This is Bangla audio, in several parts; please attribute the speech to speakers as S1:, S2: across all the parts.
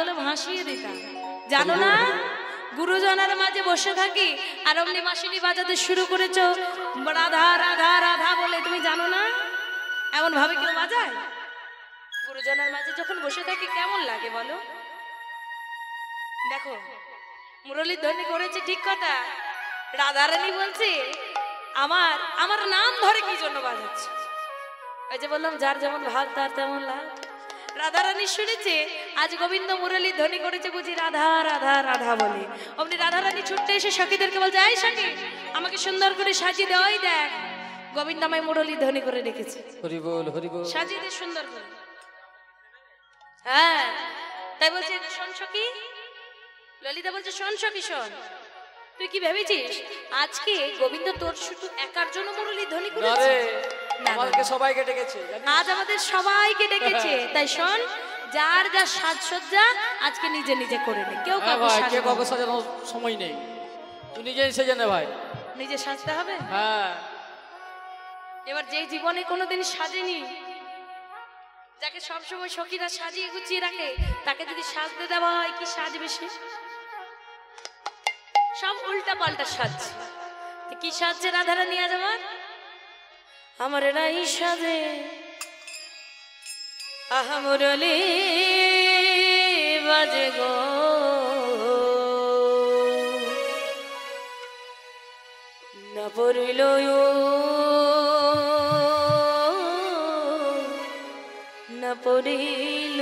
S1: জলে ভাসিয়ে দিতাম। জানো না, গুরুজনের মাঝে বসে থাকি আর অমনি বাঁশিটি বাজাতে শুরু করেছ রাধা রাধা রাধা বলে। তুমি জানো না এমন ভাবে কেউ বাজায়? গুরুজনের মাঝে যখন বসে থাকি কেমন লাগে বলো? দেখো, মুরলীর ধ্বনি করেছে ঠিক কথা। রাধারানী বলছে আমার আমার নাম ধরে কি জন্য বাজাচ্ছে? ওই যে বললাম, যার যেমন ভাব তার তেমন লাভ। রাধারানী শুনেছে আজ গোবিন্দ মুরলী ধ্বনি করেছে, বুঝি রাধা রাধা রাধা বলে। অমনি রাধারানী ছুটতে এসে সখীদেরকে বলছে, এই সখী, আমাকে সুন্দর করে সাজিয়ে দেয়, ওই দেখ গোবিন্দ আমায় মুরলী ধ্বনি করে রেখেছে।
S2: হরি বল, হরি বল।
S1: সাজিয়ে দে সুন্দর করে। হ্যাঁ, তাই বলছে, শোন সখী। ললিতা বলছে, শোন সখী শোন, তুই কি ভেবেছিস আজকে গোবিন্দ তোর শুধু একার জন্য মুরলী ধ্বনি করেছে?
S2: আমাদেরকে সবাইকে ডেকেছে,
S1: আজ আমাদের সবাইকে ডেকেছে। তাই শোন, যার যা সাজসজ্জা আজকে নিজে নিজে করে নে, কেউ কাউকে
S2: সাজানোর সময় নেই। তুই নিজেই সেজে নে ভাই,
S1: নিজে সাজতে হবে।
S2: হ্যাঁ,
S1: এবার যে জীবনে কোনোদিন সাজেনি, যাকে সবসময় সখীরা সাজিয়ে গুছিয়ে রাখে, তাকে যদি সাজতে দেওয়া হয়, কি সাজবে সে? সব উল্টা পাল্টা সাজছে। কি সাজছে রাধারানী আজ আমার রাই সাজে আহা মুরলী বাজে গো, না পড়িল না পড়িল।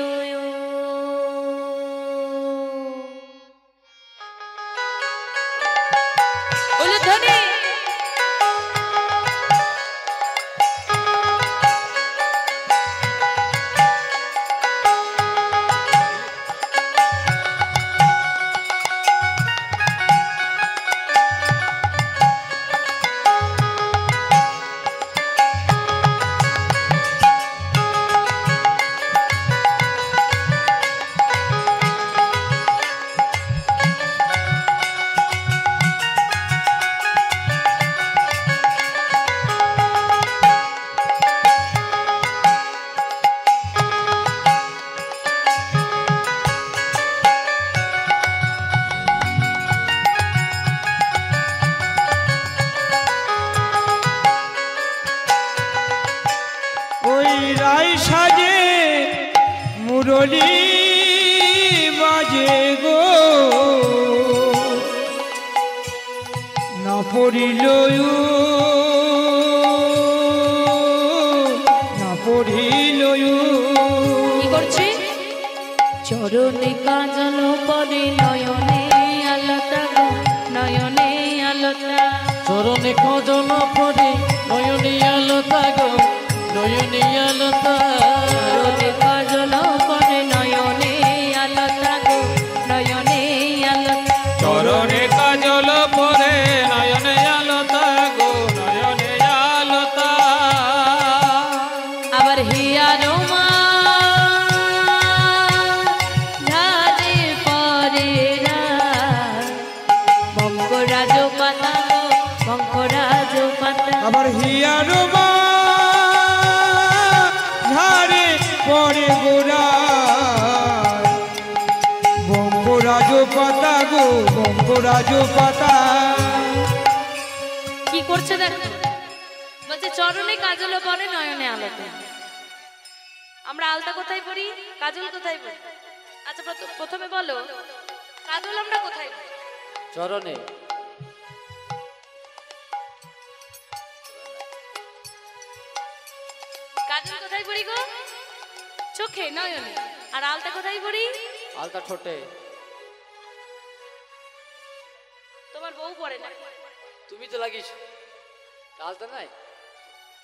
S3: মুরলী বাজে গো, না পড়িল না পড়িল।
S1: কি করছে? চরণে কাজল পরে নয়নে আলতা গো, নয়নে আলতা।
S2: চরণে কাজল পরে নয়নে আলতা গো, নয়নে আলতা।
S1: চরণে কাজল পরে নয়নে আলতা গো, নয়নে আলতা।
S3: চরণে কাজল পরে নয়নে আলতা গো, নয়নে আলতা।
S1: আবার হিয়ারো মা ধারে পরে বঙ্গরাজ পাতা গো, বঙ্গরাজ পাতা।
S3: আবার হিয়ারো মা ধারে পরে গোরা, বঙ্গরাজ পাতা গো, বঙ্গরাজ পাতা।
S1: কি করছে দেখো, বলছে চরণে কাজল পরে নয়নে আলতা। আমরা আলতা কোথায় পড়ি, কাজল কোথায় পড়ি? আচ্ছা প্রথমে বলো, কাজল আমরা কোথায় পড়ি?
S2: চরণে।
S1: কাজল কোথায় পড়ি গো? চোখে, নয়নে। আর আলতা কোথায় পড়ি?
S2: আলতা ঠোঁটে।
S1: তোমার বউ পড়ে না?
S2: তুমি তো লাগিস। আলতা নাই,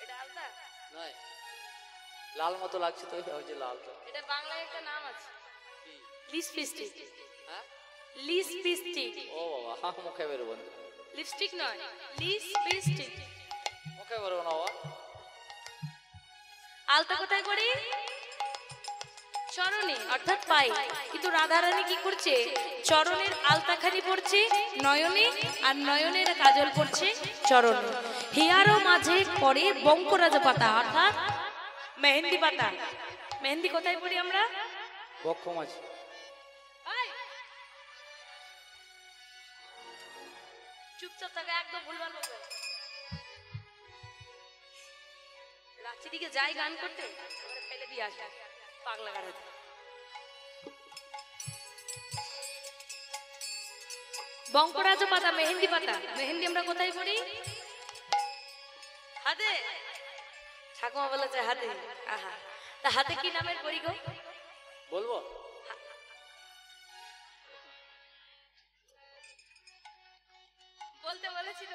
S1: এটা আলতা
S2: নাই, লাল মতো লাগছে তো, ওই লাল তো।
S1: এটা বাংলায় একটা নাম আছে,
S2: কি?
S1: লিপস্টিক।
S2: হ্যাঁ,
S1: লিপস্টিক।
S2: ও বাবা, মুখে বেরোবো না।
S1: লিপস্টিক নয়, লিপস্টিক।
S2: মুখে বেরোবো না বাবা।
S1: আলতা কোথায় পড়ি? চরণে, অর্থাৎ পায়ে। কিন্তু রাধারানী কি করছে? চরণের আলতাখানি পড়ছে নয়নে, আর নয়নের কাজল পড়ছে চরণে। হিয়ারও মাঝে পড়ে বঙ্করাজ পাতা, অর্থাৎ মেহেন্দি পাতা। মেহেন্দি কোথায় পড়ি আমরা?
S2: বক্ষ মাঝে।
S1: চুপচাপ থাকে, একদম ভুলভাল বলবে না। রাঁচির দিকে যাই গান করতে, ওরা ফেলে দিয়ে আসে পাগলা গাড়াতে। বঙ্করাজ পাতা, মেহেন্দি পাতা, মেহেন্দি আমরা কোথায় পড়ি? হাতে। ঠাকুমা বলেছে হাতে। আহা, তা হাতে কি নামের পড়ি গো?
S2: বলবো?
S1: বলতে বলেছিল।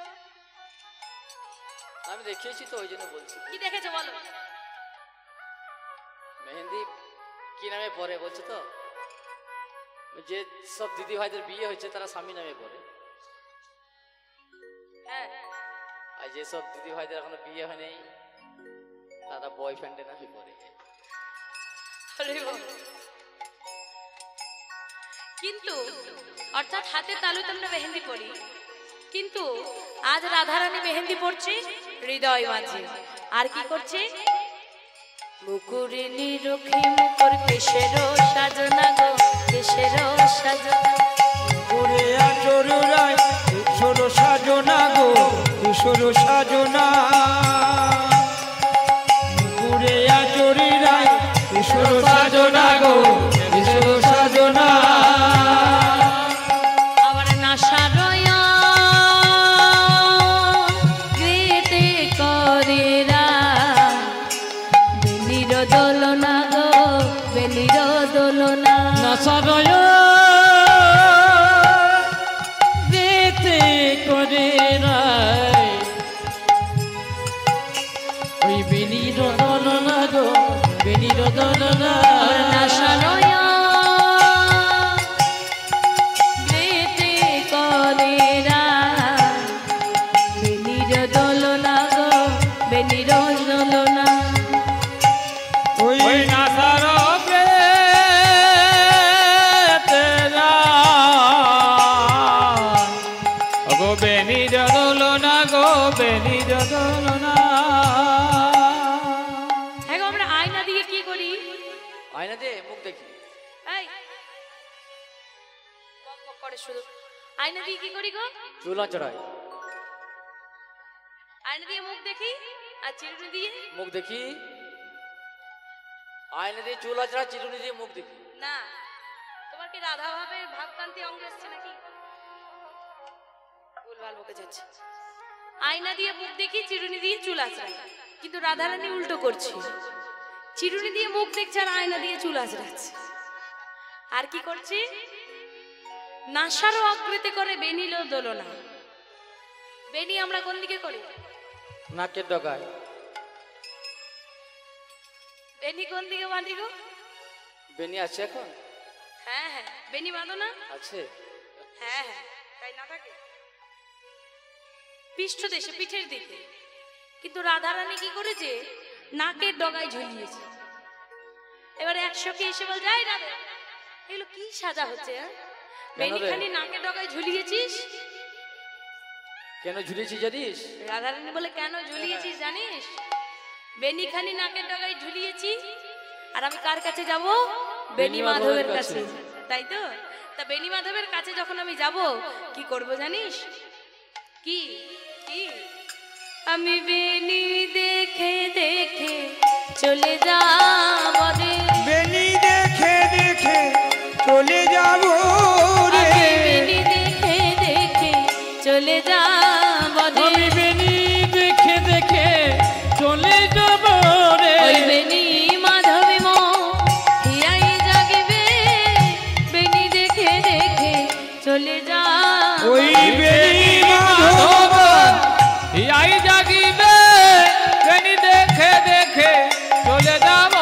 S2: আমি দেখিয়েছি তো, ওই জন্য বলছি।
S1: কি দেখেছো বলো?
S2: মেহেন্দি কি নামে পড়ে বলছো তো? যে সব দিদি ভাইদের বিয়ে হয়েছে তারা স্বামী নামে পড়ে,
S1: হ্যাঁ।
S2: আর যেসব দিদি ভাইদের এখনো বিয়ে হয়নি তারা বয়ফ্রেন্ডের নামে পড়ে।
S1: কিন্তু অর্থাৎ হাতের তালুতে আমরা মেহেন্দি পড়ি, কিন্তু আজ রাধারানী মেহেন্দি পড়ছে হৃদয় মাঝে। আর কি করছে? মুকুরিনী রক্ষী মুকুর কেশের সাজনা গো, কেশের সাজনা।
S3: করে আচর রায় কিশোর সাজনা গো, কিশোর সাজনা। করে আচর রায় কিশোর সাজনা গো, কিশোর সাজনা।
S1: আবার নাসারয়া গীতে করেরা বেলির দোলনা গো, বেলির দোলনা।
S4: নাসারয় বেতে করে রায় ওই বেনির দোলনা গো, বেনির দোলনা।
S1: নাসারয়া গীতে করেরা বেলির দোলনা গো, বেলির দোলনা।
S3: ওই
S4: ওই নাসার বেতেরা গো, বেনির দোলনা গো, বেনির দোলনা।
S1: হ্যাঁ গো, আমরা আয়না দিয়ে কি করি?
S2: আয়না দিয়ে মুখ দেখি।
S1: এই বক বক করে শুধু। আয়না দিয়ে কি করি গো?
S2: চুল চড়াই।
S1: আয়না দিয়ে মুখ দেখি আর চিরুনি দিয়ে
S2: মুখ দেখি। আয়না দিয়ে চুল চড়াই, চিরুনি দিয়ে মুখ দেখি।
S1: না। তোমার কি রাধা ভাবের ভাবকান্তি অঙ্গ এসছে নাকি? ভুলভাল বকে যাচ্ছে। আয়না দিয়ে মুখ দেখি, চিরুনি দিয়ে চুল আঁচড়াই, কিন্তু রাধারানী উল্টো করছে। চিরুনি দিয়ে মুখ দেখছে আর আয়না দিয়ে চুল আঁচড়াচ্ছে। আর কি করছে? নাসারও অকৃতি করে বেনিল দোলনা। বেনি আমরা কোন দিকে করি?
S2: নাকের ডগায়।
S1: বেনি কোন দিকে বাঁধি গো?
S2: বেনি আছে এখন?
S1: হ্যাঁ হ্যাঁ, বেনি বাঁধো না?
S2: আছে।
S1: হ্যাঁ হ্যাঁ, তাই না থাকে পৃষ্ঠদেশে, পিঠের দিকে। কিন্তু রাধারানী কি করেছে? নাকের ডগায় ঝুলিয়েছে। এবারে একশো কি এসে বল, যাই রাধে, এগুলো কি সাজা হচ্ছে? বেনিখানি নাকের ডগায় ঝুলিয়েছিস?
S2: কেন ঝুলিয়েছি জানিস?
S1: রাধারানী বলে, কেন ঝুলিয়েছিস জানিস? বেনিখানি নাকের ডগায় ঝুলিয়েছি, আর আমি কার কাছে যাব? বেনি মাধবের কাছে, তাই তো? তা বেনি মাধবের কাছে যখন আমি যাব, কি করব জানিস? কি কি? আমি বেনি দেখে দেখে চলে যাব রে,
S3: বেনি দেখে দেখে চলে যাব রে।
S1: আমি বেনি দেখে দেখে চলে যাব রে।
S4: আমি বেনি দেখে দেখে চলে যাব রে।
S1: ওই বেনি মাধবী মো হিয়াই জাগবে, বেনি দেখে দেখে চলে যা।
S3: ওই বেনি মাধব
S4: আই জাগিবে, বেনি দেখে দেখে চলে যাব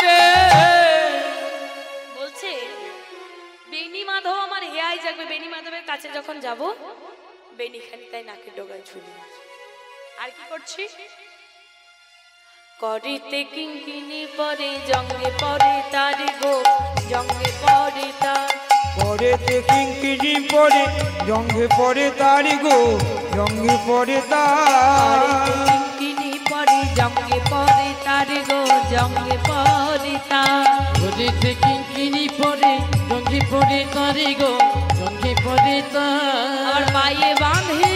S4: রে।
S1: বলছে বেনি মাধব আমার হিয়াই জাগবে, বেনি মাধবের কাছে যখন যাব, বেনি খানি তাই নাকের ডগায় ঝুলি। আর কি করছি? করিতে কিঙ্কিনি পরে জঙ্গে পরে তার গো, জঙ্গে পরে তার।
S3: পরেতে কিঙ্কিনি পরে জঙ্গে পরে তারি গো, জঙ্গে পরে তার।
S1: কিঙ্কিনি পরে জঙ্গে পরে তার গো, জঙ্গে পরে তার।
S4: ওদিতে কিঙ্কিনি পরে জঙ্গি পরে তারি গো, জঙ্গি পরে তার।
S1: আর পায়ে বাঁধে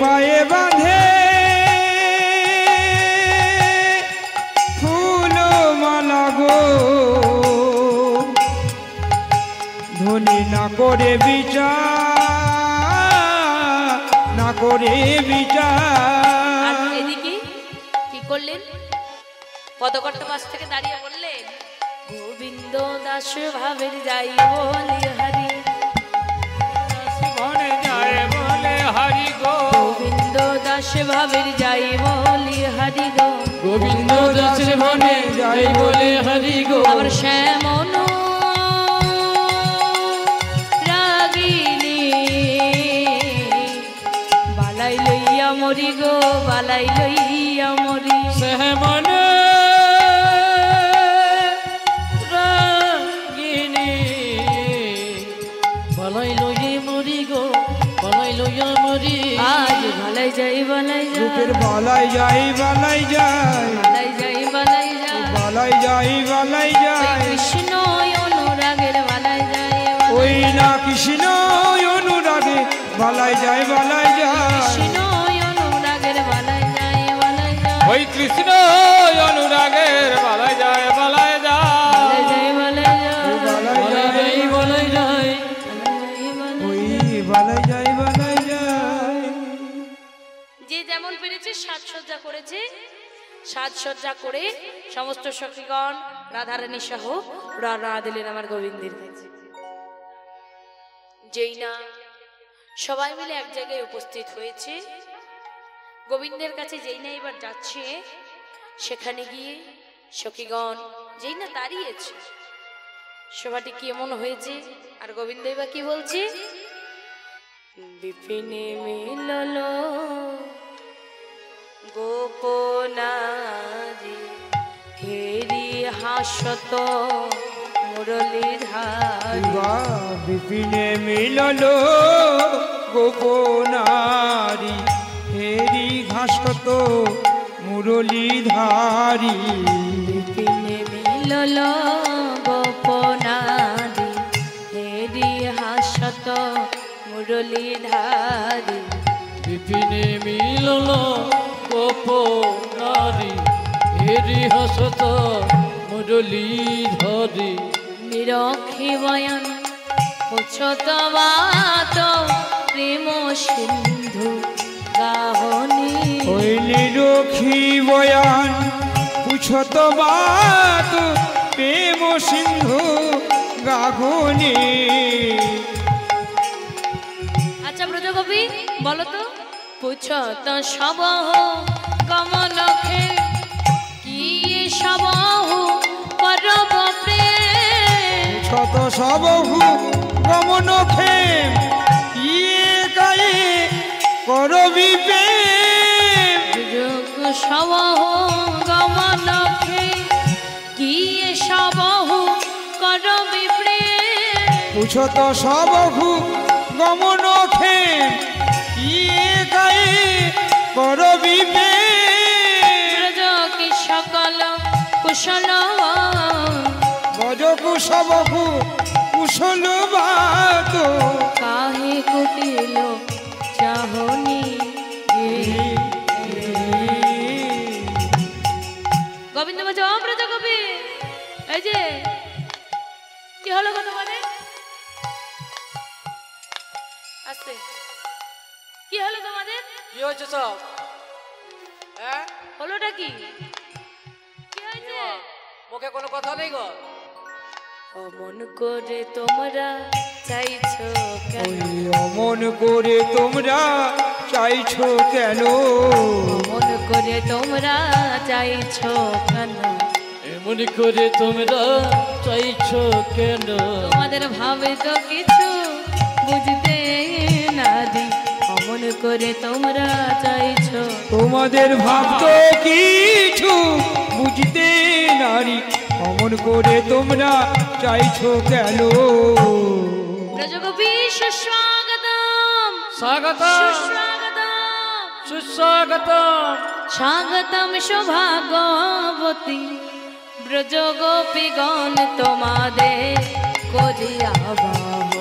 S3: পায়ে বাঁধে ফুল মালা গো ধনী না করে বিচার না করে
S1: আর
S3: বিচার
S1: এদিকে কি করলেন? পদকর্তা পাশ থেকে দাঁড়িয়ে বললেন, গোবিন্দ দাস ভাবের যাই বলি হরি,
S4: মনে যায় বলে হরি গো,
S1: গোবিন্দ দাস ভাবের যাই বলি হরি গো,
S4: গোবিন্দ দাসের মনে যাই বলে হরি গো।
S1: আবার শ্যামন রাগিনী বালাই লইয়া মরি গো, বালাই লইয়া মরি।
S4: শ্যামনে রাগিনী বালাই লইয়ে মরি গো, বালাই লইয়া মরি।
S1: আজ বালাই যাই বালাই যাই,
S3: রূপের বালাই যাই বালাই যায়
S1: বালাই যাই বালাই যাই,
S3: বালাই যাই বালাই
S1: ওই
S3: যায়
S1: কৃষ্ণ অনুরাগের বালাই যাই,
S3: ওই না কৃষ্ণ অনুরাগে বালাই যায় বালাই যায়
S1: কৃষ্ণ অনুরাগের বালাই যাই বালাই যাই,
S4: ওই কৃষ্ণ অনুরাগের বালাই যায় বালাই
S1: বালাই
S4: যায়,
S1: যাই বালাই যাই,
S3: বালাই যায়
S4: বালাই যায়।
S3: ওই বালাই যায় বালাই যায়
S1: যে যেমন পেরেছে সাজসজ্জা করেছে, সাজসজ্জা করে সমস্ত সখীগণ রাধারানী সহ রওনা দিলেন আমার গোবিন্দের কাছে। যেই না সবাই মিলে এক জায়গায় উপস্থিত হয়েছে, গোবিন্দের কাছে যেই না এবার যাচ্ছে, সেখানে গিয়ে সখীগণ যেই না দাঁড়িয়েছে, সভাটি কেমন হয়েছে আর গোবিন্দ এবার কি বলছে? বিপিনে মিলল গোপনারি হেরি হাসত মুরলীধারী,
S3: বিপিনে মিলল গোপনারি হেরি ঘাসত মুরলীধারী
S1: বিপিনে মিলল গোপনারি হেরি হাসত মুরলীধারী,
S4: বিপিনে মিলল গোপ নারী হেরি হসত মুরলী ধরি,
S1: নিরক্ষী বয়ান উচ্চতবাত প্রেম সিন্ধু গাহনী,
S3: ওই নিরক্ষী বয়ান পুছত বাত প্রেম সিন্ধু গাগুনি
S1: আচ্ছা ব্রজগোপী বলো তো, পুছত সব গমন খে কি সব করব প্রেম,
S3: শত সবহু গমন খেম ইয়ে গায়ে করবি প্রেম
S1: যোগ সব গমন খে কি সব করবি প্রেম,
S3: পুছত সবহু গমন খেম ইয়ে গায়ে করবি প্রেম
S1: ব্রজ কি সকল কুশল
S3: গজ কুশবহু কুশল বাত
S1: কাহে কুটিল চাহনি। গোবিন্দ বলছে, ও ব্রজ কবি, এই যে কি হলো গো তোমাদের? আস্তে, কি হলো তোমাদের?
S2: কি হয়েছে সব? হ্যাঁ,
S1: হলোটা কি? কি হয়েছে?
S2: মুখে কোনো কথা নেই গো।
S1: অমন করে তোমরা চাইছো কেন,
S3: ওই অমন করে তোমরা চাইছো কেন
S1: অমন করে তোমরা চাইছো কেন,
S4: এমন করে তোমরা চাইছো কেন,
S1: তোমাদের ভাবে তো কিছু বুঝতে না দি, অমন করে তোমরা চাইছো,
S3: তোমাদের ভাব তো কিছু বুঝতে নারী অমন করে তোমরা চাইছো কেন
S1: ব্রজগোপী সুস্বাগতম,
S4: স্বাগতম
S1: সুস্বাগতম,
S4: সুস্বাগতম,
S1: স্বাগতম সৌভাগ্যবতী ব্রজগোপীগণ তোমাদের করিয়া বাহ,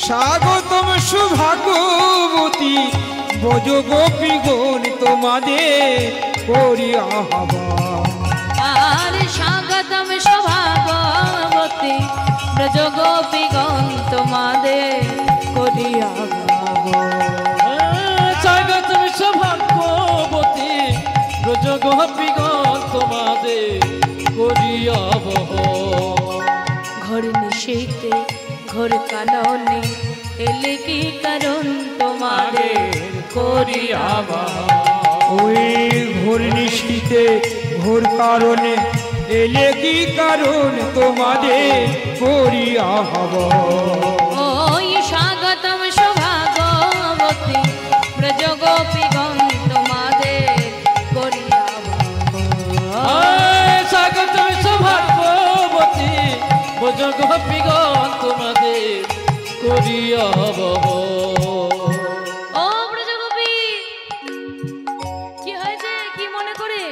S3: স্বাগতম সুভাগবতী বোঝ গোপীগণ তোমাদের করি আহ্বান।
S1: আর স্বাগতম সভাগবতী ব্রজ গোপীগণ তোমাদের করি আহ্বান।
S4: স্বাগতম সৌভাগ্যবতী ব্রজ গোপীগণ তোমাদের করিয়া
S1: ঘর নিশীতে ঘোর কাননে এলে কি কারণ তোমাদের করি আহ্বান।
S3: ওই ঘোর নিশীতে ঘোর কারণে এলে কি কারণ তোমাদের করি আহ্বান।
S1: ওই স্বাগতম সৌভাগ্যবতী ব্রজ গোপীগণ তোমাদের করি আহ্বান।
S4: স্বাগতম সৌভাগ্যবতী ব্রজ গোপীগণ তোমাদের করিয়া
S1: ও ব্রজগোপী, কি হয়েছে? কি মনে করে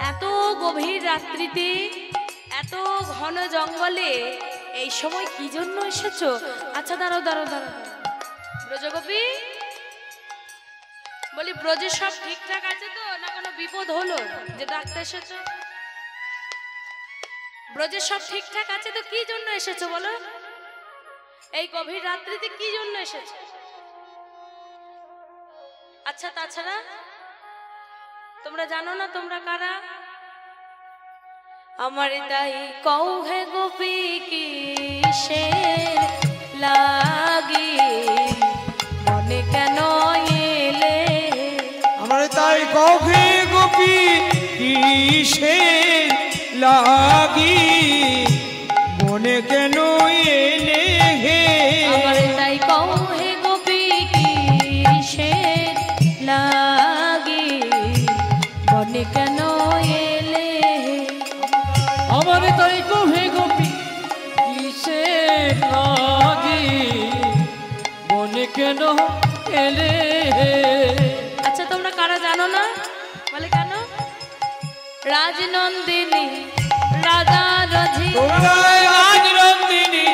S1: এত গভীর রাত্রিতে এত ঘন জঙ্গলে এই সময় কি জন্য এসেছো? আচ্ছা দাঁড়াও দাঁড়াও দাঁড়াও ব্রজগোপী, বলি ব্রজের সব ঠিকঠাক আছে তো, না কোনো বিপদ হলো যে ডাকতে এসেছো? ব্রজের সব ঠিকঠাক আছে তো, কি জন্য এসেছো বলো? এই গভীর রাত্রিতে কি জন্য এসেছো? আচ্ছা তাছাড়া তোমরা জানো না তোমরা কারা? আমার তাই কও হে গোপী কিসের লাগি মনে কেন এলে?
S3: আমার তাই কহে গোপী কিসের লাগি মনে কেন এলে হে?
S1: আমার তাই কও হে গোপী কিসের লাগি মনে কেন এলে?
S4: আমার তাই কহে গোপী কিসের লাগি মনে কেন এলে?
S1: আচ্ছা তোমরা কারা জানো না? বলে কেন? রাজনন্দিনী রাজা রথি,
S3: তোমরা রাজনন্দিনী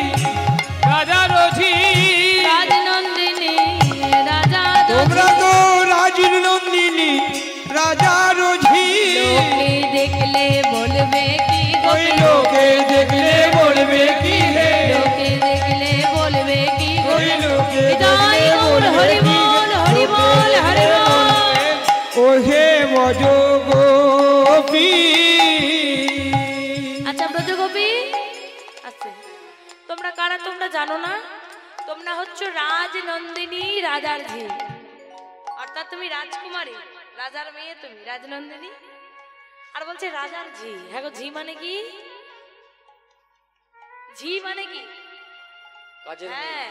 S3: রাজা রথি,
S1: রাজনন্দিনী রাজা
S3: তোমরা
S1: রথি।
S3: তো রাজনন্দিনী রাজা রথি।
S1: লোকে দেখলে বলবে কি
S3: ওই
S1: গোপী?
S3: লোকে দেখলে বলবে কি হে?
S1: লোকে দেখলে বলবে কি
S3: ওই
S1: গোপী?
S3: লোকে
S1: বিদায়
S3: দেখলে
S1: গৌর
S3: বলবে
S1: হরি
S3: কি?
S1: বল হরি বল হরি বল।
S3: ও হে বজ গোপী।
S1: আচ্ছা ব্রজগোপী, আচ্ছা তোমরা কারা তোমরা জানো না? তোমরা হচ্ছে রাজনন্দিনী রাজার ঝি, অর্থাৎ তুমি রাজকুমারী, রাজার মেয়ে তুমি রাজনন্দিনী। আর বলছে রাজার ঝি। হ্যাঁ গো, ঝি মানে কি? ঝি মানে কি?
S2: কাজের
S1: হ্যাঁ,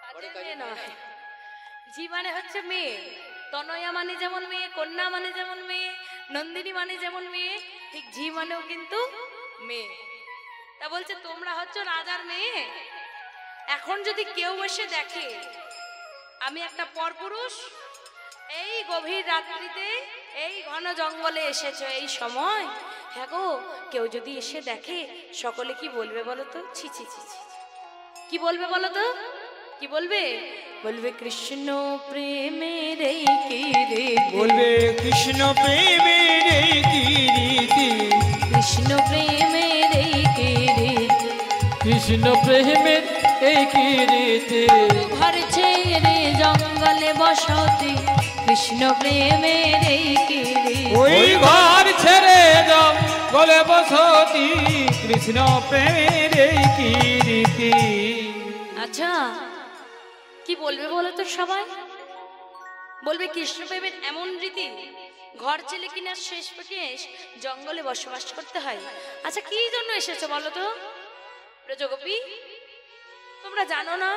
S1: কাজের মেয়ে নয়। ঝি মানে হচ্ছে মেয়ে। তনয়া মানে যেমন মেয়ে, কন্যা মানে যেমন মেয়ে, নন্দিনী মানে যেমন মেয়ে, ঠিক ঝি মানেও কিন্তু মেয়ে। তা বলছে তোমরা হচ্ছে রাজার মেয়ে। এখন যদি কেউ এসে দেখে আমি একটা পরপুরুষ, এই গভীর রাত্রিতে এই ঘন জঙ্গলে এসেছো এই সময়, হ্যাঁ গো, কেউ যদি এসে দেখে সকলে কি বলবে বলো তো? ছি ছি ছি ছি, কি বলবে বলো তো? কি বলবে? বলবে কৃষ্ণ প্রেমের এই কীর্তি,
S3: বলবে কৃষ্ণ প্রেমের এই কীর্তি,
S1: কৃষ্ণ প্রেমের এই কীর্তি,
S4: কৃষ্ণ প্রেমের এই কীর্তি।
S1: ঘর ছেড়ে জঙ্গলে বসতি, কৃষ্ণ প্রেমের এই কীর্তি।
S3: ওই ঘর ছেড়ে যাও বলে বসতি, কৃষ্ণ প্রেমের এই কীর্তি।
S1: আচ্ছা কি বলবে বলো তো সবাই? বলবে কৃষ্ণ প্রেমের এমন রীতি, ঘর ছেলে কিনা শেষ পেশ জঙ্গলে বসবাস করতে হয়। আচ্ছা কি জন্য এসেছো বলো তো ব্রজগোপী? তোমরা জানো না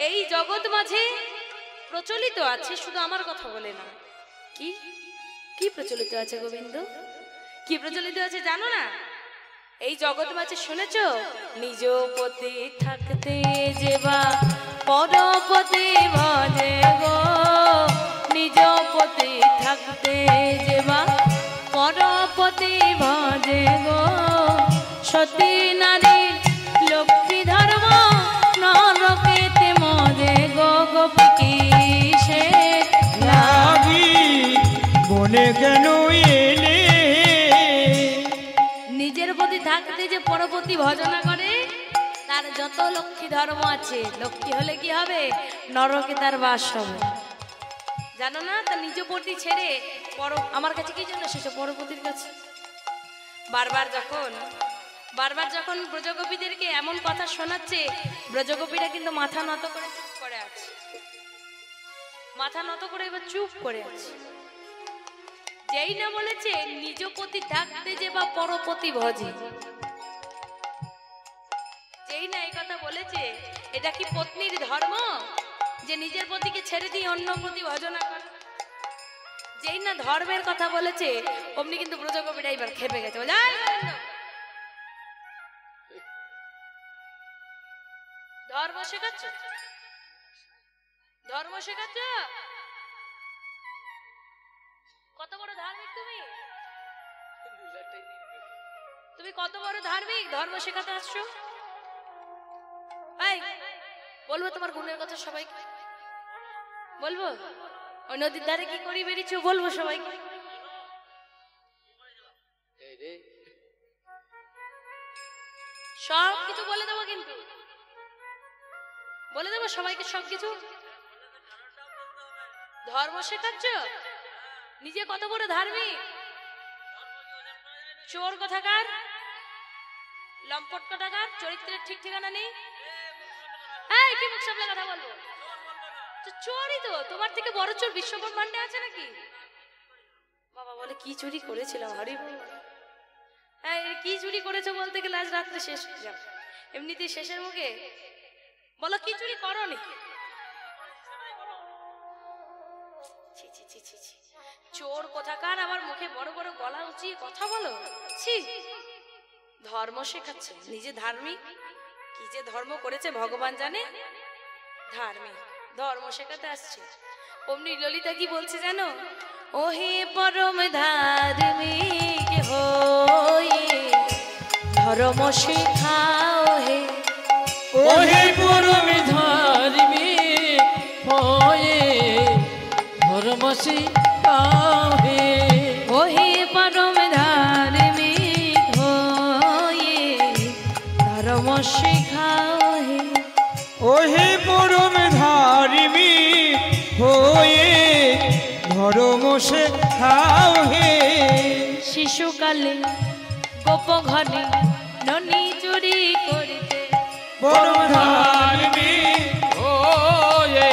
S1: এই জগৎ মাঝে প্রচলিত আছে, শুধু আমার কথা বলে না, কি কি প্রচলিত আছে গোবিন্দ? কি প্রচলিত আছে জানো না? এই জগৎ মাঝে শুনেছো, নিজ পতি থাকতে যেবা পরপতি ভজে গো, নিজ পতি থাকতে যেবা পরপতি ভজে গো, সতী নারী লক্ষ্মী ধর্ম নরকেতে মজে গো, গোপী ভজনা করে তার যত লক্ষ্মী ধর্ম আছে, লক্ষ্মী হলে কি হবে? নরকে তার বাস হবে। জানো না? তার নিজ পতি ছেড়ে আমার কাছে কি জন্য এসেছে? পরপতির কাছে। বারবার যখন ব্রজগোপীদেরকে এমন কথা শোনাচ্ছে, ব্রজগোপীরা কিন্তু মাথা নত করে চুপ করে আছে। মাথা নত করে এবার চুপ করে আছে। যেই না বলেছে নিজ পতি থাকতে যে বা পরপতি ভজে, যেই না এই কথা বলেছে, এটা কি পত্নীর ধর্ম যে নিজের পতিকে ছেড়ে দিয়ে অন্য পতি ভজনা করে? যেই না ধর্মের কথা বলেছে, অমনি কিন্তু ব্রজগোপীরা এবার খেপে গেছে। ধর্ম শেখাচ্ছ? ধর্ম শেখাচ্ছ? কত বড় ধার্মিক তুমি! তুমি কত বড় ধার্মিক, ধর্ম শেখাতে আসছো? এই বলবো তোমার গুণের কথা সবাইকে? বলবো ওই নদীর ধারে কি করি বেরিয়েছো? বলবো সবাইকে? সব কিছু বলে দেবো, কিন্তু বলে দেবো সবাইকে সব কিছু। ধর্ম শেখাচ্ছ? নিজে কত বড় ধার্মিক! চোর কথাকার, লম্পট কথাকার, চরিত্রের ঠিক ঠিকানা নেই। এই কি মুখ সামলে কথা বলবো? চোরই তো, তোমার থেকে বড় চোর বিশ্ব ব্রহ্মাণ্ডে আছে নাকি? বাবা বলে কি চুরি করেছিলাম, হরি হ্যাঁ কি চুরি করেছো বলতে গেলে আজ রাত্রে শেষ হয়ে যাবে। এমনিতেই শেষের মুখে বলো কি চুরি করনি। চোর কোথাকার, আমার মুখে বড় বড় গলা উঁচিয়ে কথা বলো। ছি! ধর্ম শেখাচ্ছে, নিজে ধার্মিক। কি যে ধর্ম করেছে ভগবান জানে। ধার্মিক, ধর্ম শেখাতে আসছে। অমনি ললিতা কি বলছে জানো? ওহে পরম ধার্মিক হয়ে ধর্ম শেখাও হে।
S4: ওহে পরম ধার্মিক হয়ে ধর্ম শিখাও হে।
S1: ওহে পরম ধার্মিক হয়ে ধর্ম শেখাও হে।
S3: ওহে পরম ধার্মিক হয়ে ধর্ম শেখাও হে।
S1: শিশুকালে গোপ ঘরে ননি চুরি করিতে
S3: পরম ধার্মিক
S4: হয়ে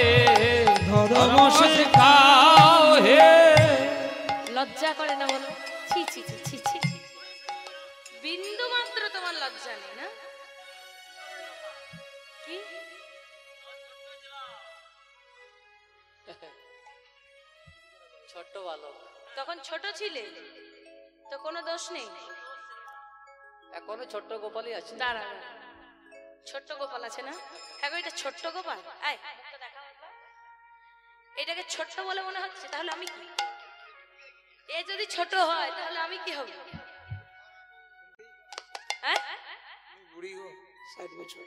S3: ধর্ম
S4: শেখাও হে।
S1: লজ্জা করে না বলো? ছি ছি ছি ছি ছি, বিন্দু মাত্র তোমার লজ্জা নেই না? কি
S2: ছোট্ট বালক,
S1: তখন ছোট ছিলে তো কোনো দোষ নেই।
S2: এখনো ছোট্ট গোপালই আছে।
S1: দাঁড়া, ছোট্ট গোপাল আছে না? হ্যাঁ গো, এটা ছোট্ট গোপাল। আয় মুখটা দেখা একবার। এটাকে ছোট্ট বলে মনে হচ্ছে, তাহলে আমি কি? এ যদি ছোট হয় তাহলে আমি কি হব? হ্যাঁ
S3: বুড়ি গো 60 বছর।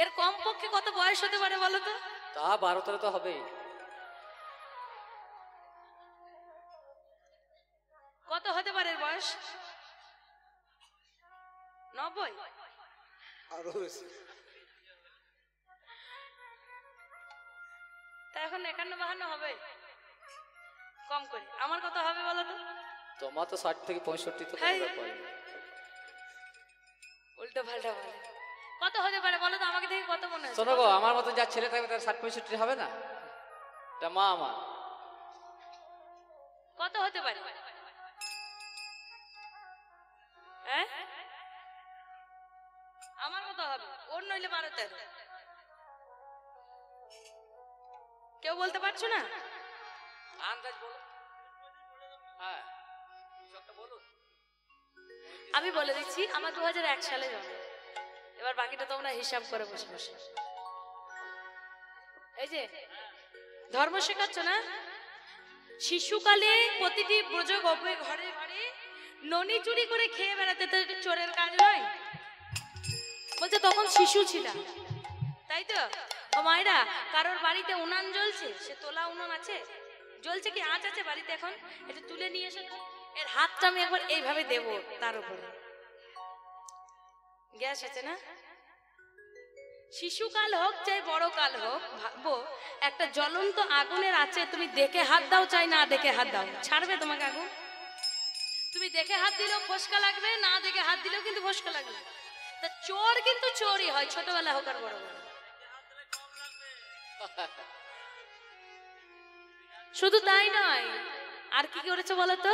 S1: এর কমপক্ষে কত বয়স হতে পারে বলো তো?
S2: তা 12-13 তো হবেই।
S1: কত হতে পারে এর বয়স? 90?
S3: আরো বেশি।
S1: তা এখন 51-52 হবে কম করে। আমার কত হবে বলো তো?
S2: তোমার তো 60 থেকে 65 তো
S1: হ্যাঁ।
S2: ব্যাপার।
S1: উল্টো পাল্টা বলে। কত হতে পারে বলো তো? আমাকে দেখে কত মনে হয়?
S2: শোনো গো, আমার মতো যা ছেলে থাকবে তার 60-65 হবে না? এটা মা আমার।
S1: কত হতে পারে? হ্যাঁ আমার কত হবে? ওর নইলে 12-13। কেউ বলতে পারছো না?
S2: আন্দাজ বলো। হ্যাঁ সবটা বলুন।
S1: আমি বলে দিচ্ছি, আমার 2001 সালে জন্ম। এবার বাকিটা তোমরা হিসাব করে বসে বসে। এই যে ধর্ম শেখাচ্ছ না? শিশুকালে প্রতিটি ব্রজ গোপে ঘরে ঘরে ননি চুরি করে খেয়ে বেড়াতে, তো এটা চোরের কাজ নয়? বলছে তখন শিশু ছিলাম, তাই তো? ও মায়েরা, কারোর বাড়িতে উনান জ্বলছে, সে তোলা উনান আছে, জ্বলছে কি আঁচ আছে বাড়িতে? এখন এটা তুলে নিয়ে এসে এর হাতটা আমি একবার এইভাবে দেব তার উপরে। গ্যাস আছে না? শিশুকাল হোক চাই বড় কাল হোক, ভাববো একটা জ্বলন্ত আগুনের আছে, তুমি দেখে হাত দাও চাই না দেখে হাত দাও, ছাড়বে তোমাকে আগুন? তুমি দেখে হাত দিলেও ফসকা লাগবে, না দেখে হাত দিলেও কিন্তু ফসকা লাগবে। তা চোর কিন্তু চোরই হয়, ছোটবেলা হোক আর বড়বেলা। শুধু তাই নয়, আর কি করেছে বলতো?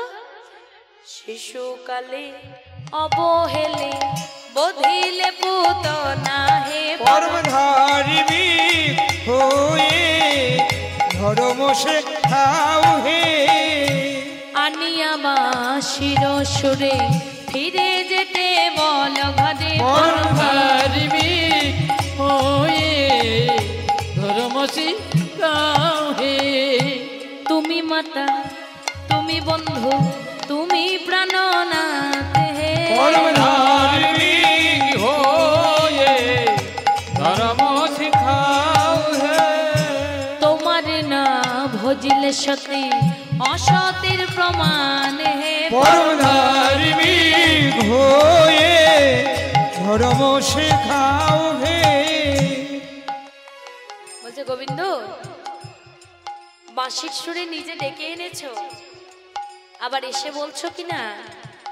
S1: শিশুকালে অবহেলে বধিলে পুত না হে
S3: পরমধারিণী হয়ে ধর্ম শেখাও হে।
S1: আনিয়া বাঁশির সুরে ফিরে যেতে বল ঘরে।
S4: ধার্মিক হয়ে ধর্ম শিখাও হে।
S1: তুমি মাতা, তুমি বন্ধু, তুমি প্রাণনাথ হে।
S3: পরমধারিণী
S4: হয়ে ধর্ম শিখাও হে।
S1: তোমার না ভজিলে সতী অসতের প্রমাণ হে।
S3: পরমধারিণী হয়ে ধর্ম শেখাও হে।
S1: বলছে গোবিন্দ, বাঁশির সুরে নিজে ডেকে এনেছো, আবার এসে বলছো কিনা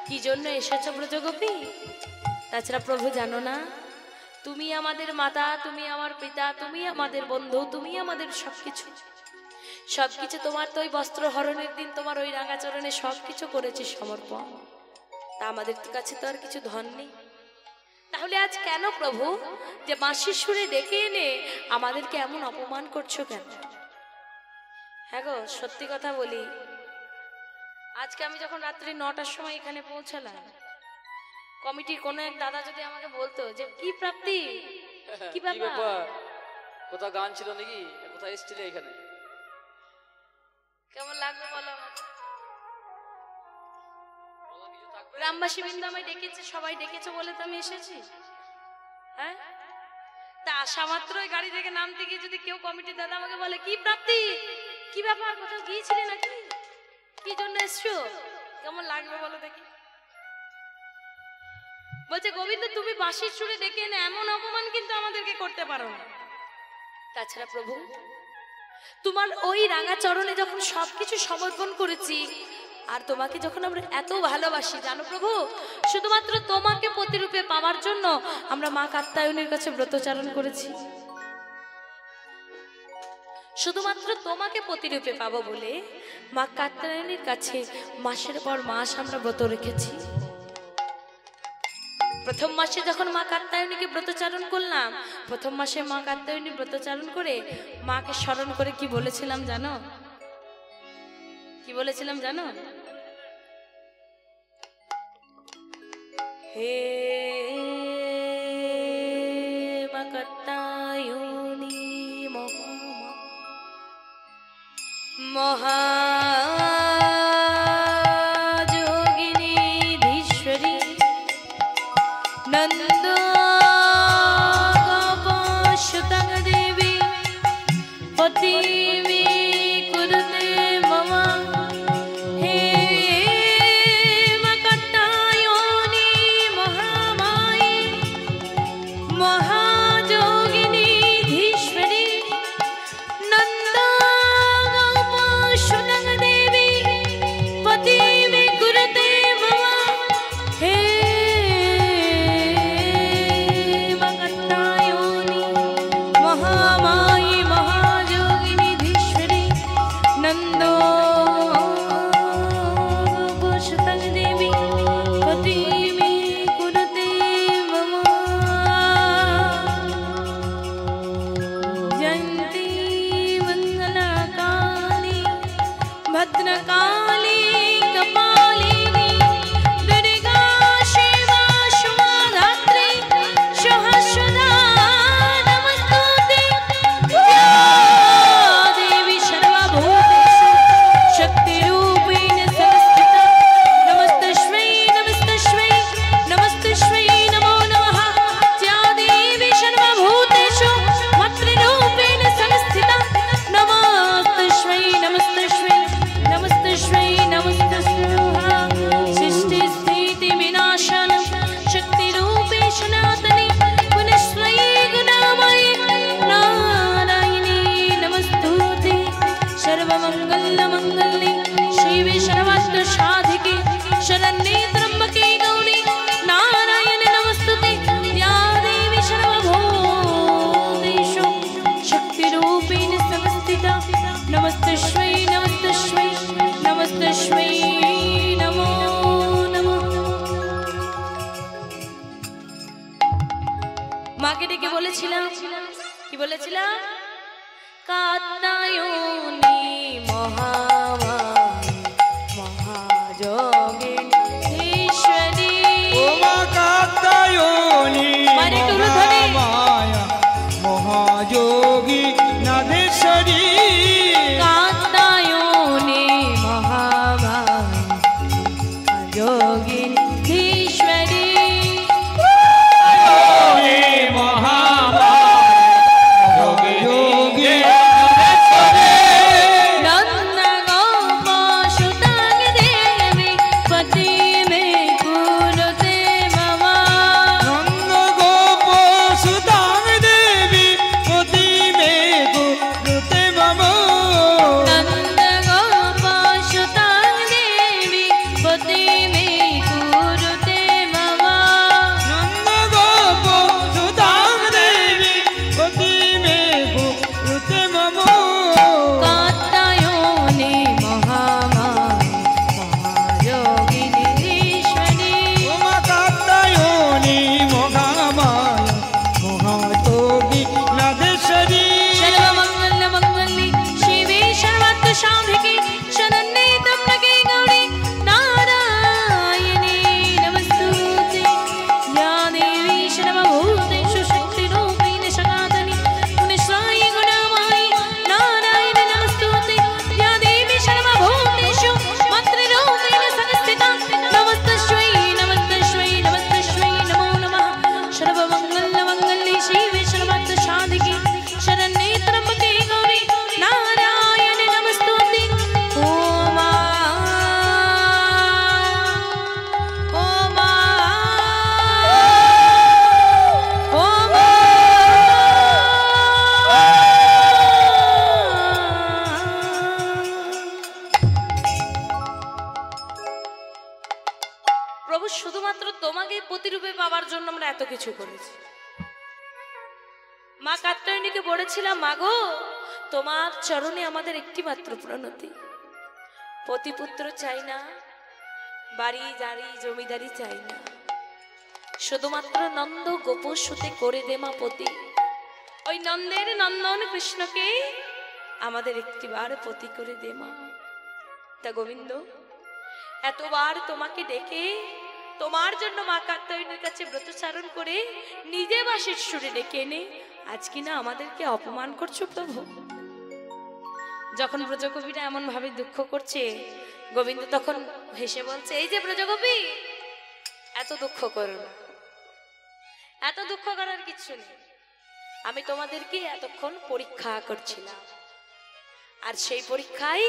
S1: কি জন্য এসেছো ব্রজগোপী? তাছাড়া প্রভু জানো না, তুমি আমাদের মাতা, তুমি আমার পিতা, তুমি আমাদের বন্ধু, তুমি আমাদের সবকিছু। সবকিছু তোমার তো ওই বস্ত্র হরণের দিন তোমার ওই রাঙাচরণে সবকিছু করেছি সমর্পণ। তা আমাদের কাছে তো আর কিছু ধন নেই। তাহলে আজ কেন প্রভু যে বাঁশির সুরে ডেকে এনে আমাদেরকে এমন অপমান করছো কেন? হ্যাঁ গো, সত্যি কথা বলি, আজকে আমি যখন রাত্রি 9টার সময় এখানে পৌঁছালাম, কমিটির কোনো এক দাদা যদি আমাকে বলতো যে কি প্রাপ্তি, কি ব্যাপার,
S2: কোথাও গান ছিল নাকি, কোথাও এসেছিলে এখানে,
S1: কেমন লাগবে বলো আমাকে? গ্রামবাসী বৃন্দ আমায় ডেকেছে, সবাই ডেকেছে বলে তো আমি এসেছি। হ্যাঁ, তা আসা মাত্রই গাড়ি থেকে নামতে গিয়ে যদি কেউ কমিটির দাদা আমাকে বলে কি প্রাপ্তি, কি ব্যাপার, কোথাও গিয়েছিলে নাকি, কি জন্য এসছো, কেমন লাগবে বলো দেখি? বলছে গোবিন্দ, তুমি বাঁশির সুরে ডেকে এনে এমন অপমান কিন্তু আমাদেরকে করতে পারো না। তাছাড়া প্রভু, তোমার ওই রাঙা চরণে যখন সবকিছু সমর্পণ করেছি, আর তোমাকে যখন আমরা এত ভালোবাসি, জানো প্রভু, শুধুমাত্র তোমাকে প্রতিরূপে পাওয়ার জন্য আমরা মা কাত্যায়নীর কাছে ব্রতচারণ করেছি। শুধুমাত্র তোমাকে প্রতিরূপে পাবো বলে মা কাত্যায়নীর কাছে মাসের পর মাস আমরা ব্রত রেখেছি। প্রথম মাসে যখন মা কাত্যায়নীকে ব্রতচারণ করলাম, প্রথম মাসে মা কাত্যায়নী ব্রতচারণ করে মাকে স্মরণ করে কি বলেছিলাম জানো? কি বলেছিলাম জানো? হে মা কাত্যায়নী মহাযোগিনী ধীশ্বরী নন্দ গোপসুতং দেবী পতি মে কুরুতে মম। হে মা কাত্যায়নী মহামায়ী মহাযোগিনী ধীশ্বরী নন্দ গোপসুতং দেবী পতি মে কুরুতে মম। হে মা কাত্যায়নী মহামায়ী মহাযোগিনী মাকে ডেকে বলেছিলাম, কি বলেছিলাম? কাত্যায়নী মহামায়া মহাযোগীশ্বরী।
S3: ও মা কাত্যায়নী মহামায়া মহাযোগী নাদেশ্বরী।
S1: কাত্যায়নী মহামায়া যোগীশ্বরী। প্রভু শুধুমাত্র তোমাকে প্রতিরূপে পাওয়ার জন্য আমরা এত কিছু করেছি। মা কাত্যায়নীকে বলেছিলাম, মাগো তোমার চরণে আমাদের একটি মাত্র প্রণতি, পতিপুত্র চাই না, বাড়ি গাড়ি জমিদারি চাই না, শুধুমাত্র নন্দ গোপসুতে করে দে মা পতি। ওই নন্দের নন্দন কৃষ্ণকে আমাদের একটিবার পতি করে দে মা। তা গোবিন্দ এতবার তোমাকে ডেকে তোমার জন্য মা কাত্যায়নীর কাছে ব্রতচারণ করে নিজে বাঁশির সুরে ডেকে এনে আজ কিনা আমাদেরকে অপমান করছো প্রভু। যখন ব্রজগোপীরা এমন ভাবে দুঃখ করছে, গোবিন্দ তখন হেসে বলছে, এই যে ব্রজগোপী, এত দুঃখ করো না, এত দুঃখ করার কিছু নেই। আমি তোমাদেরকে এতক্ষণ পরীক্ষা করছিলাম, আর সেই পরীক্ষায়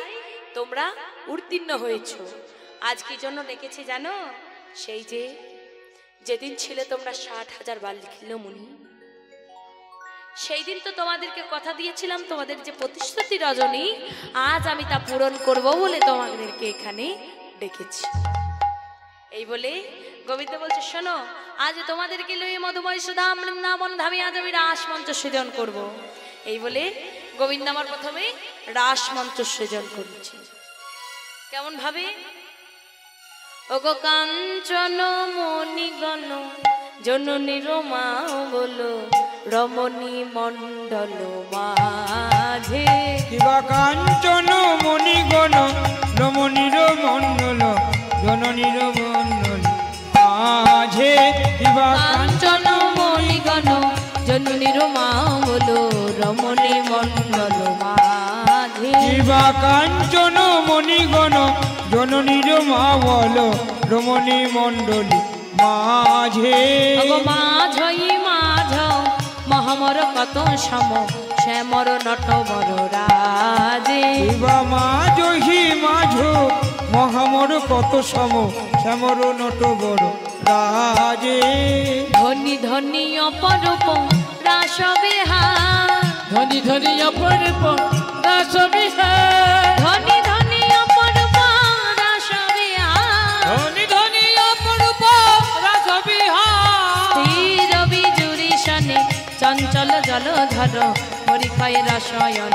S1: তোমরা উত্তীর্ণ হয়েছো। আজ কি জন্য ডেকেছি জানো? সেই যে যেদিন ছিলে তোমরা 60,000 বাল্যখিল্য মুনি, সেই দিন তো তোমাদেরকে কথা দিয়েছিলাম, তোমাদের যে প্রতিশ্রুতি রজনী, আজ আমি তা পূরণ করব বলে তোমাদেরকে এখানে ডেকেছি। এই বলে গোবিন্দ বলছে, শোনো, আজ তোমাদেরকে লইয়ে মধুময় সুধা বৃন্দাবন ধামে আজ আমি রাস মঞ্চ সৃজন করব। এই বলে গোবিন্দ আমার প্রথমে রাস মঞ্চ সৃজন করেছে। কেমন ভাবে? ওগো কাঞ্চন মণিগণ জননীর মা বলো রমণী মণ্ডল মাঝে।
S3: কিবা কাঞ্চন মণিগণ রমণীর মণ্ডল জননীর মণ্ডল মাঝে। কিবা
S1: কাঞ্চন মণিগণ জননীর মা বলো রমণী মণ্ডল মাঝে।
S3: কিবা কাঞ্চন মণিগণ জননীর মা বলো রমণী মণ্ডলী মাঝে।
S1: মাঝই মাঝ মহামর কত সম শ্যামর নটবর রাজে।
S3: কিবা মাঝহি মাঝ মহামর কত সম শ্যামর নটবর রাজে।
S1: ধনী ধনী অপরূপ রাস বিহার,
S4: ধনী ধনী অপরূপ রাস বিহার,
S1: ধনী ধনী অপরূপ রাস বিহার,
S4: ধনী ধনী অপরূপ রাস বিহার।
S1: স্থির বিজুরি সনে চঞ্চল জলধর পরিক্ষয় রসায়ন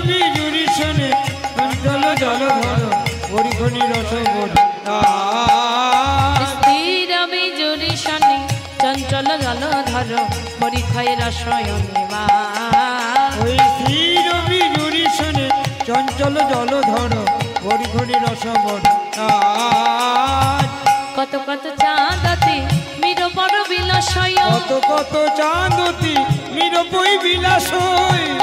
S3: বিজুরি শোনে চঞ্চল জলধর পরিখনি রস।
S1: স্থির বিজুরি সনে চঞ্চল জলধর পরীক্ষায় রসায়নে মা
S3: ওই স্থির বিজুরি শোনে চঞ্চল জলধর পরিখরি রসবর
S1: কত কত চাঁদতি মির বড় বিলাসয়
S3: কত কত চাঁদতি মিরপই বিলাস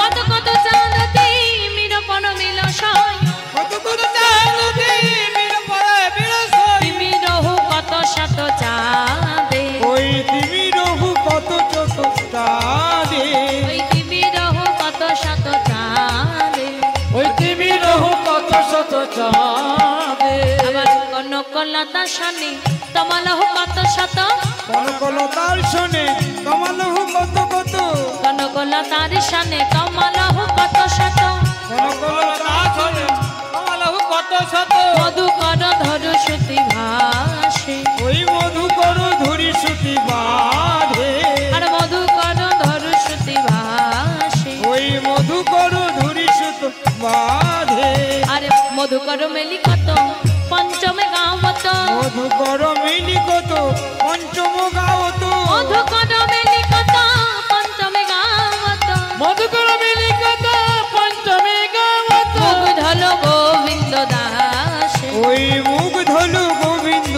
S1: কত কত চাঁদতি মির বড় বিলাসয়
S3: কত কত চাঁদতি মিরপই বিলাস
S1: তুমি রহু কত শত চাঁদে
S3: ওই তুমি রহু কত শত চাঁদে
S1: ওই তুমি রহু কত শত চাঁদে
S4: ওই তুমি রহু কত শত চাঁদে
S1: আমার কনকলতা শানি তমালহ কত শত
S3: কনকলতার শোনে কমালহু কত কত
S1: কনকলতার শানে তমালহ কত শত
S3: কনকলতার শোনে কমালহু কত শত
S1: মধুকর ধরু শ্রুতি ভাসে
S3: ওই মধুকর ধরি সুতি বাঁধে
S1: আর মধুকর ধরু শ্রুতি ভাসে
S3: ওই মধুকর ধরি সুত বাঁধে
S1: আরে মধুকর মেলি কত পঞ্চমে গাওত
S3: মধুকর মিলি কত পঞ্চম গাওত
S1: মধুকর মেলি কত পঞ্চমে গাওত
S4: মধুকর মিলি কত পঞ্চমী গাওত
S1: মুগ্ধল গোবিন্দ দাসে
S3: ওই মুখ ধলু গোবিন্দ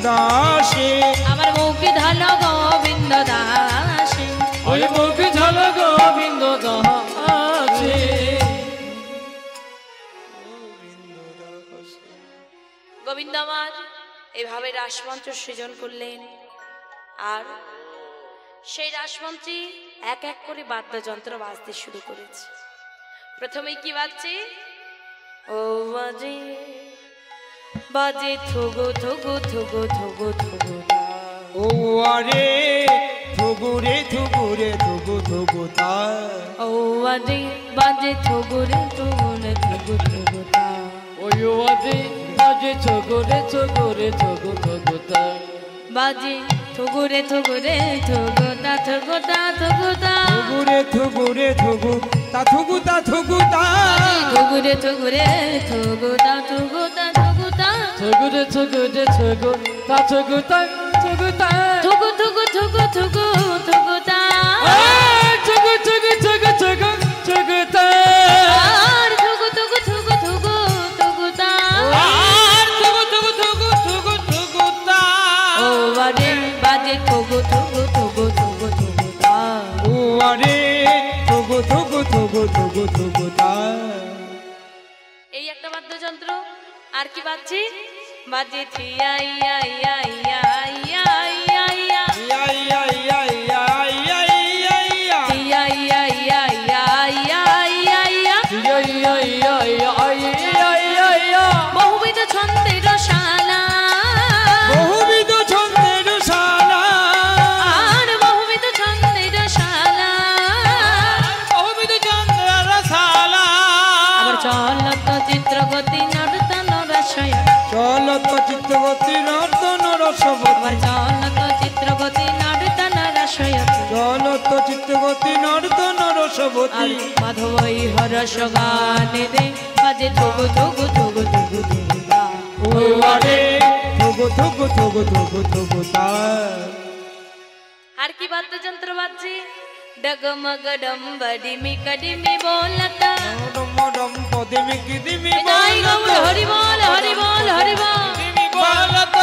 S3: দাসে
S1: আমার মুগ্ধল গোবিন্দ দাসে
S4: ওই মুখ ঝল গোবিন্দ দাসে
S1: গোবিন্দ আমার এভাবে রাসমঞ্চ সৃজন করলেন আর সেই রাসমঞ্চে এক এক করে বাদ্যযন্ত্র বাজতে শুরু করেছে প্রথমেই কি বাজছে ও বাজে বাজে থুগু থুগু থুগু থুগু থুগু
S3: ও আরে থুগুরে থুগুরে থুগু থুগু তা
S1: ও বাজে বাজে থুগুরে থুগুরে থুগু থুগু তা
S4: ওই ওয়াদে বাজে ছগরে ছগরে ছগু ছগুতা
S1: বাজে থুগুরে থুগুরে থুগুতা থুগুতা থুগুতা
S3: থুগুরে থুগুরে থুগু তা থুগু তা থুগু তা
S1: থুগুরে থুগুরে থুগুতা থুগুতা থুগুতা
S4: ছগরে ছগরে ছগু তা ছগুতা ছগুতা
S1: থুগু থুগু থুগু থুগু থুগুতা
S4: ছগু ছগু ছগু ছগু ছগুতা
S1: আর থুগু থুগু থুগু থুগু থুগুতা ও বাজে বাজে থুগু থুগু থুগু থুগু থুগুতা
S3: ও আরে থুগু থুগু থুগু থুগু থুগু তা
S1: এই একটা বাদ্যযন্ত্র আর কি বাজছে বাজে থিয়া ইয়া ইয়া ইয়া ইয়া ইয়া ইয়া
S3: ইয়া ইয়া ইয়া ইয়া ইয়া ইয়া ইয়া
S1: থিয়া ইয়া ইয়া ইয়া ইয়া ইয়া ইয়া
S4: ইয়া ইয়া ইয়া ইয়া ইয়া ইয়া ইয়া
S1: বহুবিধ ছন্দের শালা
S3: বহুবিধ ছন্দের শালা
S1: আর বহুবিধ ছন্দের শালা
S3: বহুবিধ ছন্দের শালা
S1: আবার চলত চিত্রগতি নর্তন রসয়
S3: চলত চিত্তগতি নর্তন রসবতী
S1: আবার চলত চিত্রগতি নর্তন রসয়
S3: চলত চিত্তগতি নর্তন
S1: আর
S3: রসবতী
S1: মাধবই হরস গানে দে বাজে থুগু থুগু থুগু থুগু থুগুতা
S3: ও আরে থুগু থুগু থুগু থুগু থুগু তা
S1: আর কি বাদ্যযন্ত্র বাজছে ডগমগ ডম্বডিমি কডিমি বলতা
S3: মডম পদিমি কিদিমি
S1: জয় গৌর হরি বল হরি বল হরি বল
S3: বলত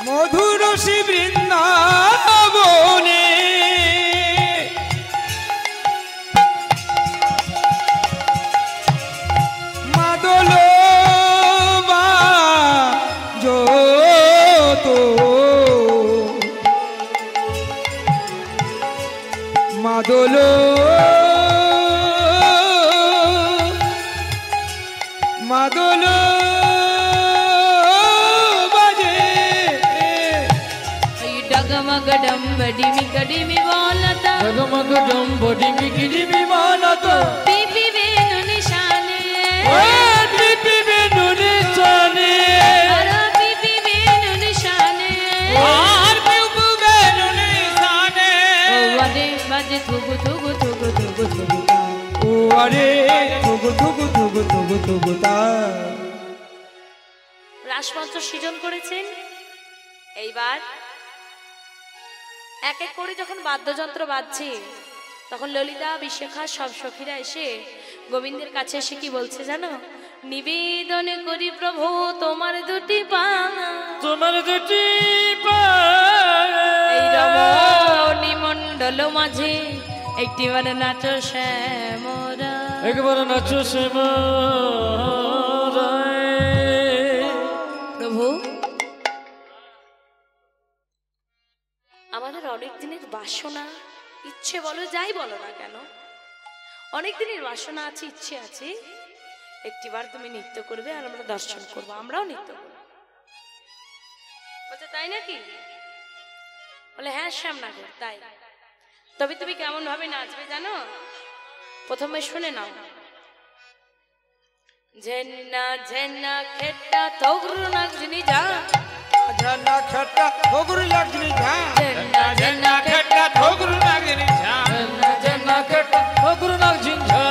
S3: মধুরসী বৃন্দাবনে মাদল যত মাদল মাদল বাজে
S1: এই ডগমগ ডম্বডিমি কডিমি বলতা
S4: জগমগ ডম্বডি মিকিডি বিমানত
S1: পিপি বেনু নিশানে
S4: ও পিপি বেনু নিশানে
S1: আর পিপি বেনু নিশানে
S3: আর পিপু বেনু নিশানে
S1: ও বাজে বাজে থুগু থুগু থুগু থুগু থুগুতা
S3: ও আরে থুগু থুগু থুগু তবু তার
S1: রাসমঞ্চ সৃজন করেছেন। এইবার এক এক করে যখন বাদ্যযন্ত্র বাজছে তখন ললিতা বিশ্বখা সব সখীরা এসে গোবিন্দের কাছে এসে কি বলছে জানো? নিবেদন করি প্রভু তোমার দুটি পা,
S4: তোমার দুটি
S1: এই রমণী মণ্ডল মাঝে একটিবার নাচো শ্যামরা,
S4: একবার নাচো
S1: প্রভু আমাদের অনেক দিনের বাসনা, ইচ্ছে বলো যাই বলো না কেন, অনেক দিনের বাসনা আছে, ইচ্ছে আছে, একটিবার তুমি নৃত্য করবে আর আমরা দর্শন করবো, আমরাও নৃত্য করবো। বলছে তাই নাকি? বলে হ্যাঁ শ্যামনগর তাই। তবে তুমি কেমন ভাবে নাচবে জানো? প্রথমে শুনে নাও। ঝেন্না ঝেন্না খেট্টা থগরু নাচনি যা,
S3: ঝান্না খেট্টা ঠোকর লাগনি ঝা,
S1: ঝেন্না ঝেন্না খেট্টা
S3: ঠোকর লাগনি ঝা,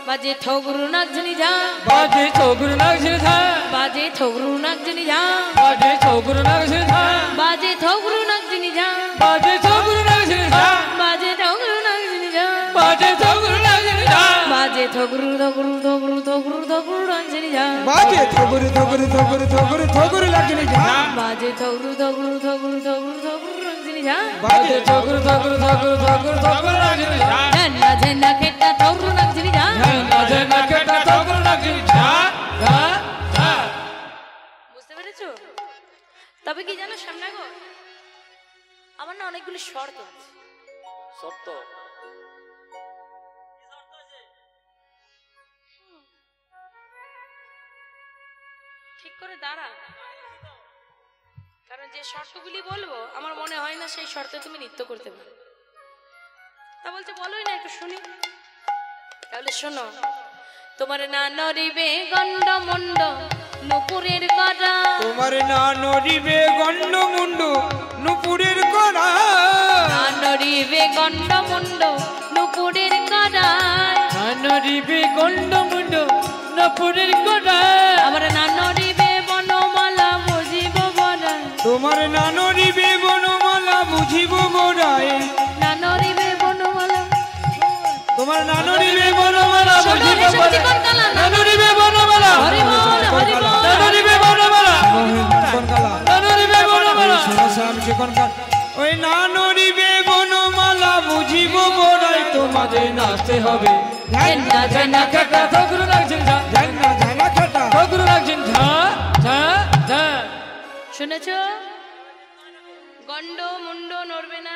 S1: বাজে থগরু নাচনি যা,
S4: বাজে ছোগুর নাগছিনি থা,
S1: বাজে থগরু নাচনি যা,
S4: বাজে ছোগুর নাগছিনি থা,
S1: বাজে থগরু নাচনি যা,
S4: বাজে ছোগুর নাগছিনি থা,
S1: বাজে থগরু নাচনি যা,
S4: বাজে ছোগুর নাগছিনি থা,
S1: বাজে থগরু থগরু থগরু থগরু থগরু নাচনি যা,
S3: বাজে ঠোকর ঠোকর ঠোকর ঠোকর ঠোকর লাগনি ঝা,
S1: বাজে থগরু থগরু থগরু থগরু থগরু নাচনি যা,
S3: বাজে
S4: বাজে ছোগুর ছোগুর ছোগুর ছোগুর ছোগুর নাগছিনি থা,
S1: ঝেন্না ঝেন্না খেট্টা থগরু নাচনি যা।
S4: বাজে না কেটা ছোগুর নাগছিনি থা, থা, থা।
S1: বুঝতে পেরেছো? তবে কি জানো শ্যামনগর, আমার না অনেকগুলি শর্ত আছে।
S2: সত্য
S1: ঠিক করে দাঁড়া, কারণ যে শর্তগুলি বলবো আমার মনে হয় না সেই শর্তে তুমি নৃত্য করতে পারো। তা বলছে বলোই না একটু শুনি। তাহলে শোনো। তোমার না নরিবে গন্ড মন্ড নুপুরের করা,
S3: তোমার না নড়িবে গন্ড মুন্ড নুপুরের কড়া,
S1: না নরিবে গন্ড মন্ড নুপুরের করা,
S4: নরিবে গন্ড মুন্ড নপুরের কোটা,
S1: আমার না নরিবে বনমালা বুঝিব বড়াই,
S3: তোমার না নড়িবে বনমালা বুঝিব বড়াই,
S1: না নরিবে বনমালা,
S3: তোমার না নড়িবে বনমালা
S1: শোনো
S3: বুঝিব
S1: হে
S3: বড়াই,
S1: শক্তিকর কালা,
S4: নরিবে বনমালা,
S1: হরি বল হরি বল,
S4: নরিবে বনমালা, নরিবে বনমালা,
S3: ওই না নড়িবে বনমালা বুঝিব বড়াই, তোমাদের
S4: নাচতে হবে।
S1: ঝেন্না ঝেন্না
S4: কেটা ছোগুর নাগছিনি থা,
S3: ঝান্না ঝানা খাটা,
S4: ছোগুর নাগছিনি থা, থা, থা।
S1: শুনেছ? গন্ড মুন্ড নড়বে না,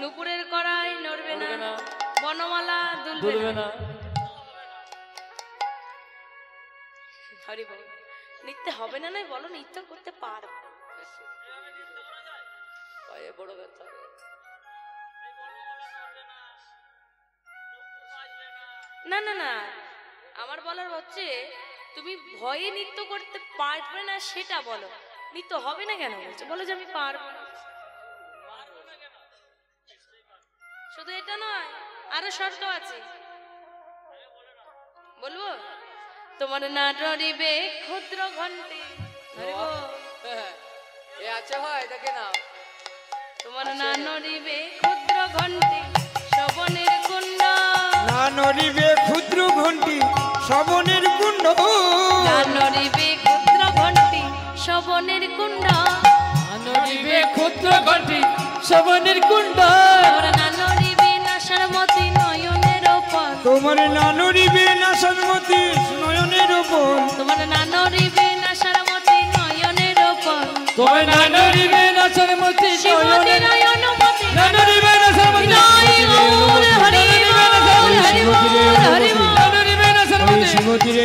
S1: নুপুরের কড়াই নড়বে না,
S4: নড়বে না,
S1: বনমালা দুলবে
S4: দুলবে
S1: না।
S4: না।
S1: হরি বল। নৃত্য হবে না নয় বলো, নৃত্য করতে পারবো।
S2: পায়ে বড় ব্যথা।
S1: না না না, আমার বলার হচ্ছে তুমি ভয়ে নৃত্য করতে পারবে না সেটা বলো, নৃত্য হবে না কেন বলছো? বলো যে আমি পারবো না। শুধু এটা নয়, আরো শর্ত আছে, বলবো? তোমার না নড়িবে ক্ষুদ্র ঘন্টে, হরি বল।
S2: এ আছে হয় দেখে না।
S1: তোমার না নড়িবে ক্ষুদ্র ঘন্টে শ্রবণের কুণ্ড,
S3: না নড়িবে ক্ষুদ্র ঘন্টি শ্রবণের কুণ্ড,
S1: না নড়িবে ক্ষুদ্র ঘন্টে শ্রবণের কুণ্ড,
S4: নরিবে ক্ষুদ্র ঘন্টি শ্রবণের কুণ্ড,
S1: তোমার না নড়িবে নাসার মতি নয়নের ওপর,
S3: তোমার না নড়িবে না সন্মতি নয়নের ওপর,
S1: তোমার না নড়িবে নাসার মতি নয়নের ওপর,
S4: তোমায় না নরিবে নাচর মতি
S1: শ্রীমতী নয়ন মতি
S4: না নরিবে নাচর মতি
S1: হরি বল হরি বল হরি বল হরি বল।
S4: না নরিবে নাচর
S3: ওই
S4: মতি
S3: শ্রীমতীরে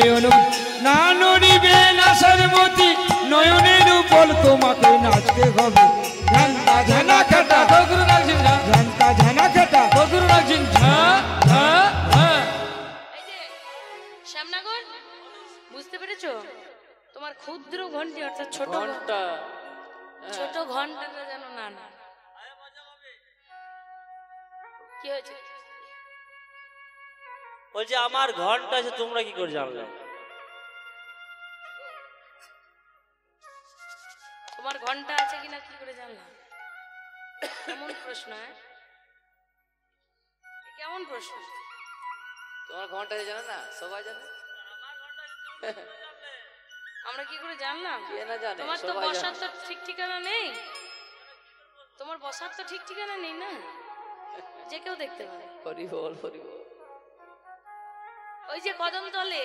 S3: না নড়িবে না সন্মতি নয়নের উপর, তোমাকে নাচতে হবে ঝান্না ঝানা খাটা,
S4: ছোগুর নাগছিনি থা,
S3: ঝান্না ঝানা খাটা,
S4: ছোগুর নাগছিনি থা, থা, থা।
S1: এই যে শ্যামনগর, বুঝতে পেরেছো? তোমার ক্ষুদ্র ঘন্টি অর্থাৎ ছোট
S2: ঘন্টা
S1: ছোট ঘন্টাটা যেন না না। কি হয়েছে?
S5: বলছে আমার ঘন্টা আছে, তোমরা কি করে জানলে?
S1: আমার ঘন্টা আছে কিনা কি করে জানলাম? কেমন প্রশ্ন? কেমন প্রশ্ন?
S2: তোমার ঘন্টা জানে না, সবাই জানে।
S1: আমরা কি করে জানলাম?
S2: কে না জানে,
S1: তোমার তো
S2: সবাই
S1: বসার
S2: জানে।
S1: তো ঠিক ঠিকানা নেই। তোমার বসার তো ঠিক ঠিকানা নেই না, যে কেউ দেখতে পারে।
S2: হরি বল, হরি বল।
S1: ওই যে কদম তলে,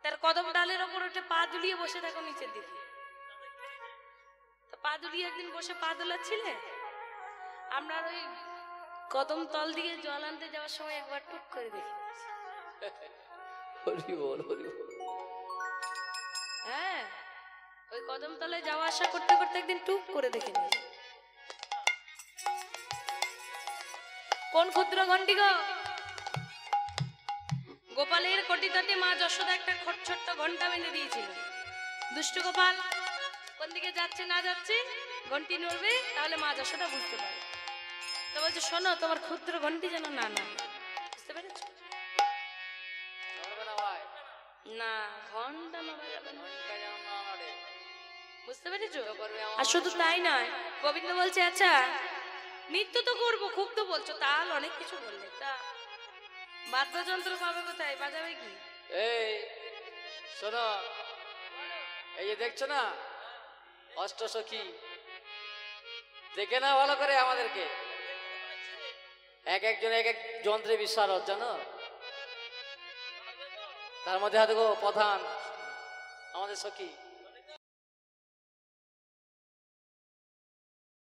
S1: তার কদম ডালের ওপর ওটা পা দুলিয়ে বসে থাকো নিচের দিকে। তো পা দুলিয়ে একদিন বসে পা দোলাচ্ছিলে, আমরা ওই কদম তল দিয়ে জল আনতে যাওয়ার সময় একবার টুক করে দেখি।
S2: হরি বল, হরি বল।
S1: হ্যাঁ, ওই কদম তলে যাওয়া আসা করতে করতে একদিন টুক করে দেখে নিই। কোন ক্ষুদ্র ঘন্টি গো? গোপালের কটিতটে মা যশোদা একটা ছোট্ট ঘন্টা বেঁধে দিয়েছিল। দুষ্ট গোপাল কোন দিকে যাচ্ছে না যাচ্ছে ঘন্টি নড়বে, তাহলে মা যশোদা বুঝতে পারে। তো বলছে, শোনো, তোমার ক্ষুদ্র ঘন্টি যেন না না। বুঝতে পেরেছ?
S2: নড়বে না ভাই,
S1: না, ঘন্টা নড়া যাবে না।
S2: ঘন্টা যেন না নড়ে।
S1: বুঝতে পেরেছো?
S2: তো করবে আমার
S1: আর শুধু তাই নয়, গোবিন্দ বলছে, আচ্ছা নৃত্য তো করবো, খুব তো বলছো, তাহলে অনেক কিছু বললে, তা বাদ্যযন্ত্র পাবে কোথায়, বাজাবে কি?
S2: এই শোনো, এই যে দেখছো না অষ্টসখী, দেখে না ভালো করে আমাদেরকে। এক একজন এক এক যন্ত্রে বিশারদ, জানো? তার মধ্যে হয়তো প্রধান আমাদের সখী